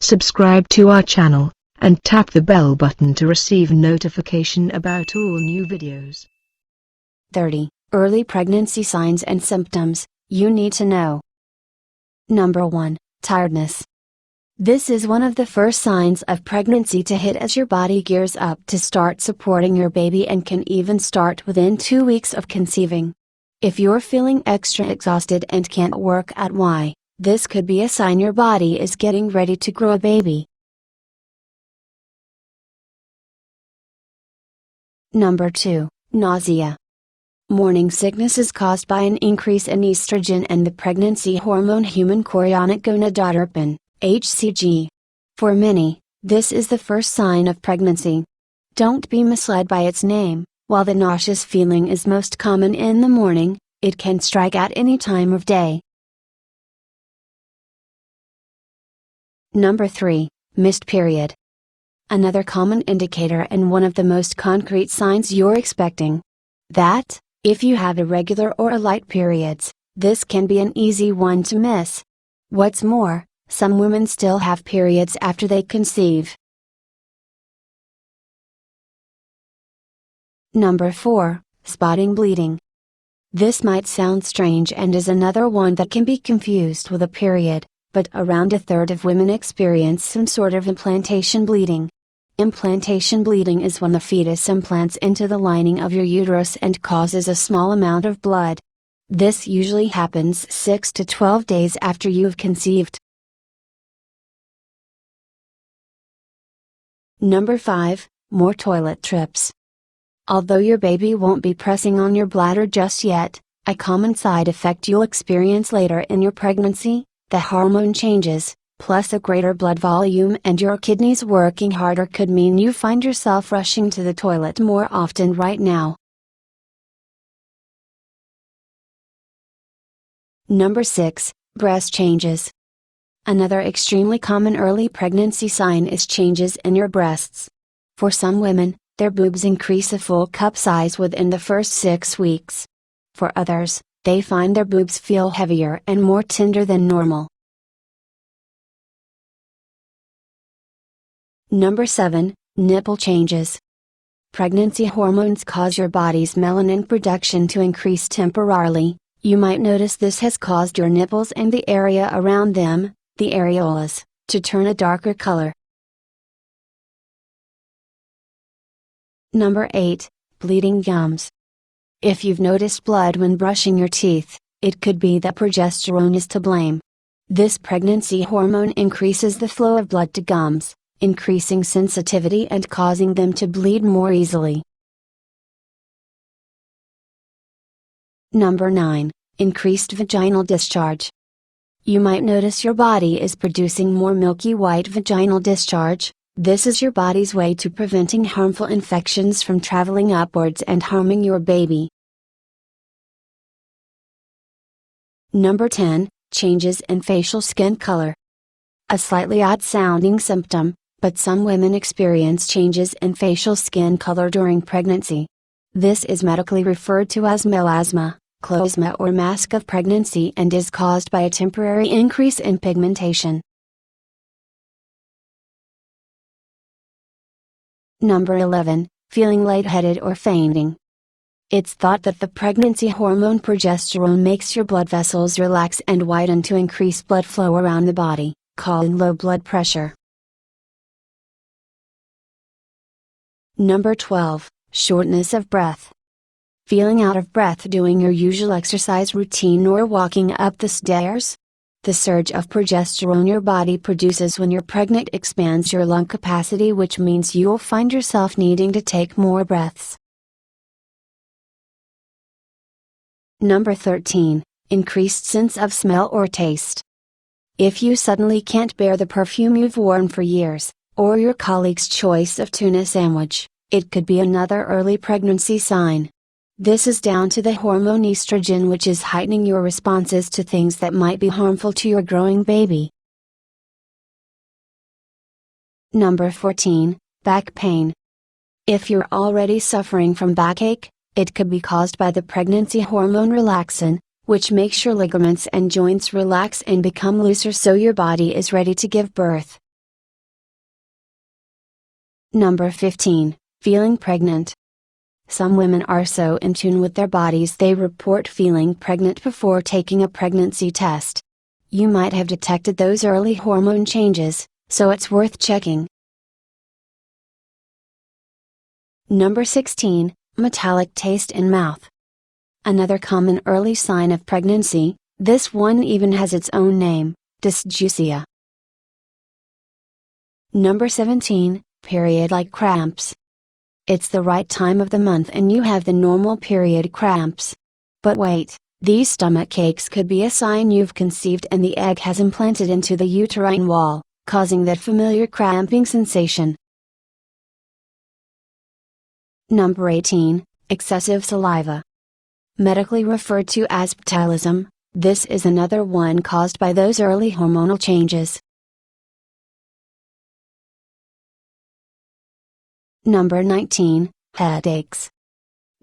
subscribe to our channel, and tap the bell button to receive notification about all new videos. 30. Early pregnancy signs and symptoms you need to know. Number 1. Tiredness. This is one of the first signs of pregnancy to hit as your body gears up to start supporting your baby and can even start within 2 weeks of conceiving. If you're feeling extra exhausted and can't work out why, this could be a sign your body is getting ready to grow a baby. Number 2. Nausea. Morning sickness is caused by an increase in estrogen and the pregnancy hormone human chorionic gonadotropin, HCG. For many, this is the first sign of pregnancy. Don't be misled by its name. While the nauseous feeling is most common in the morning, it can strike at any time of day. Number 3. Missed period. Another common indicator and one of the most concrete signs you're expecting. That, if you have irregular or light periods, this can be an easy one to miss. What's more, some women still have periods after they conceive. Number 4. Spotting bleeding. This might sound strange and is another one that can be confused with a period, but around a third of women experience some sort of implantation bleeding. Implantation bleeding is when the fetus implants into the lining of your uterus and causes a small amount of blood. This usually happens 6 to 12 days after you've conceived. Number 5. More toilet trips. Although your baby won't be pressing on your bladder just yet, a common side effect you'll experience later in your pregnancy, the hormone changes, plus a greater blood volume and your kidneys working harder could mean you find yourself rushing to the toilet more often right now. Number 6. Breast changes. Another extremely common early pregnancy sign is changes in your breasts. For some women, their boobs increase a full cup size within the first 6 weeks. For others, they find their boobs feel heavier and more tender than normal. Number 7. Nipple changes. Pregnancy hormones cause your body's melanin production to increase temporarily. You might notice this has caused your nipples and the area around them, the areolas, to turn a darker color. Number 8. Bleeding gums. If you've noticed blood when brushing your teeth, it could be that progesterone is to blame. This pregnancy hormone increases the flow of blood to gums, increasing sensitivity and causing them to bleed more easily. Number 9. Increased vaginal discharge. You might notice your body is producing more milky white vaginal discharge. This is your body's way to preventing harmful infections from traveling upwards and harming your baby. Number 10. Changes in facial skin color. A slightly odd sounding symptom, but some women experience changes in facial skin color during pregnancy. This is medically referred to as melasma, chloasma or mask of pregnancy and is caused by a temporary increase in pigmentation. Number 11. Feeling lightheaded or fainting. It's thought that the pregnancy hormone progesterone makes your blood vessels relax and widen to increase blood flow around the body, causing low blood pressure. Number 12. Shortness of breath. Feeling out of breath doing your usual exercise routine or walking up the stairs? The surge of progesterone your body produces when you're pregnant expands your lung capacity, which means you'll find yourself needing to take more breaths. Number 13. Increased sense of smell or taste. If you suddenly can't bear the perfume you've worn for years, or your colleague's choice of tuna sandwich, it could be another early pregnancy sign. This is down to the hormone estrogen, which is heightening your responses to things that might be harmful to your growing baby. Number 14. Back pain. If you're already suffering from backache, it could be caused by the pregnancy hormone relaxin, which makes your ligaments and joints relax and become looser so your body is ready to give birth. Number 15, feeling pregnant. Some women are so in tune with their bodies they report feeling pregnant before taking a pregnancy test. You might have detected those early hormone changes, so it's worth checking. Number 16, metallic taste in mouth. Another common early sign of pregnancy, this one even has its own name, dysgeusia. Number 17, period-like cramps. It's the right time of the month and you have the normal period cramps. But wait, these stomach aches could be a sign you've conceived and the egg has implanted into the uterine wall, causing that familiar cramping sensation. Number 18, excessive saliva. Medically referred to as botulism, this is another one caused by those early hormonal changes. Number 19, headaches.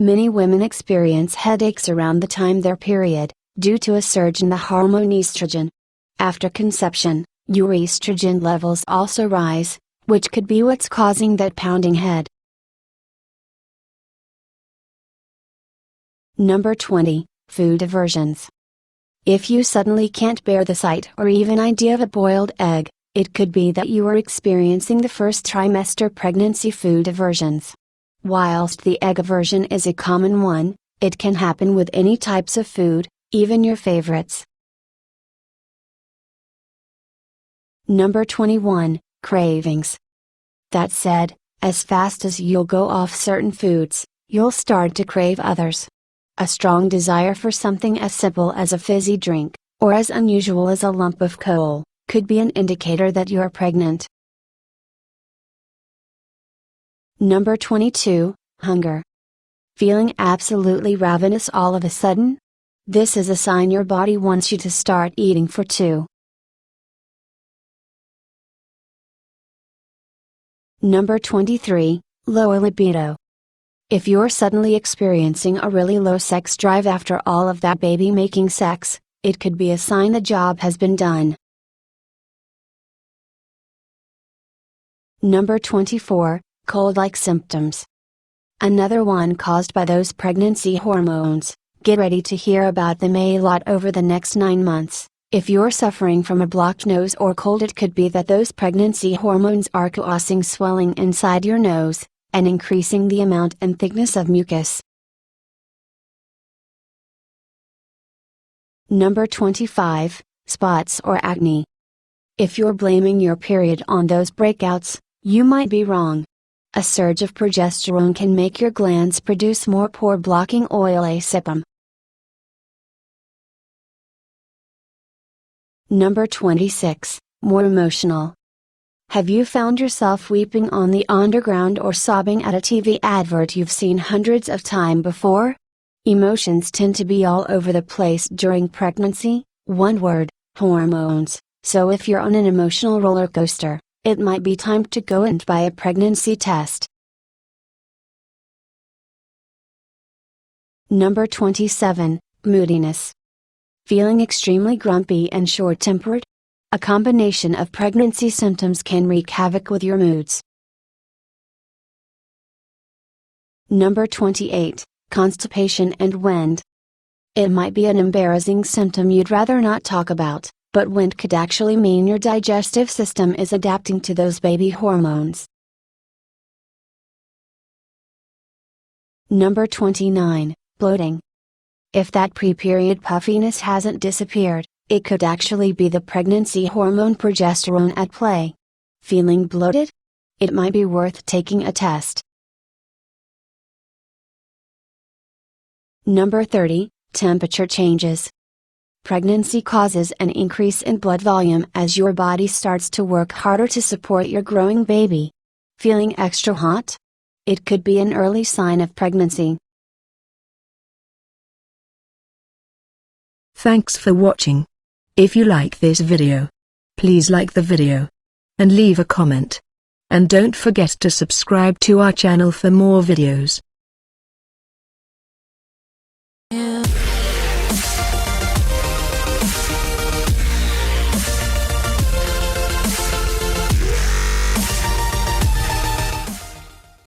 Many women experience headaches around the time their period, due to a surge in the hormone estrogen. After conception, your estrogen levels also rise, which could be what's causing that pounding head. Number 20, food aversions. If you suddenly can't bear the sight or even idea of a boiled egg, it could be that you are experiencing the first trimester pregnancy food aversions. Whilst the egg aversion is a common one, it can happen with any types of food, even your favorites. Number 21, cravings. That said, as fast as you'll go off certain foods, you'll start to crave others. A strong desire for something as simple as a fizzy drink, or as unusual as a lump of coal, could be an indicator that you're pregnant. Number 22, hunger. Feeling absolutely ravenous all of a sudden? This is a sign your body wants you to start eating for two. Number 23, low libido. If you're suddenly experiencing a really low sex drive after all of that baby-making sex, it could be a sign the job has been done. Number 24, cold-like symptoms. Another one caused by those pregnancy hormones. Get ready to hear about them a lot over the next 9 months. If you're suffering from a blocked nose or cold, it could be that those pregnancy hormones are causing swelling inside your nose, and increasing the amount and thickness of mucus. Number 25, spots or acne. If you're blaming your period on those breakouts, you might be wrong. A surge of progesterone can make your glands produce more pore-blocking oil sebum. Number 26, more emotional. Have you found yourself weeping on the underground or sobbing at a TV advert you've seen hundreds of times before? Emotions tend to be all over the place during pregnancy, one word, hormones, so if you're on an emotional roller coaster, it might be time to go and buy a pregnancy test. Number 27, moodiness. Feeling extremely grumpy and short-tempered? A combination of pregnancy symptoms can wreak havoc with your moods. Number 28, constipation and wind. It might be an embarrassing symptom you'd rather not talk about, but wind could actually mean your digestive system is adapting to those baby hormones. Number 29, bloating. If that pre-period puffiness hasn't disappeared, it could actually be the pregnancy hormone progesterone at play. Feeling bloated? It might be worth taking a test. Number 30, temperature changes. Pregnancy causes an increase in blood volume as your body starts to work harder to support your growing baby. Feeling extra hot? It could be an early sign of pregnancy. Thanks for watching. If you like this video, please like the video and leave a comment. And don't forget to subscribe to our channel for more videos.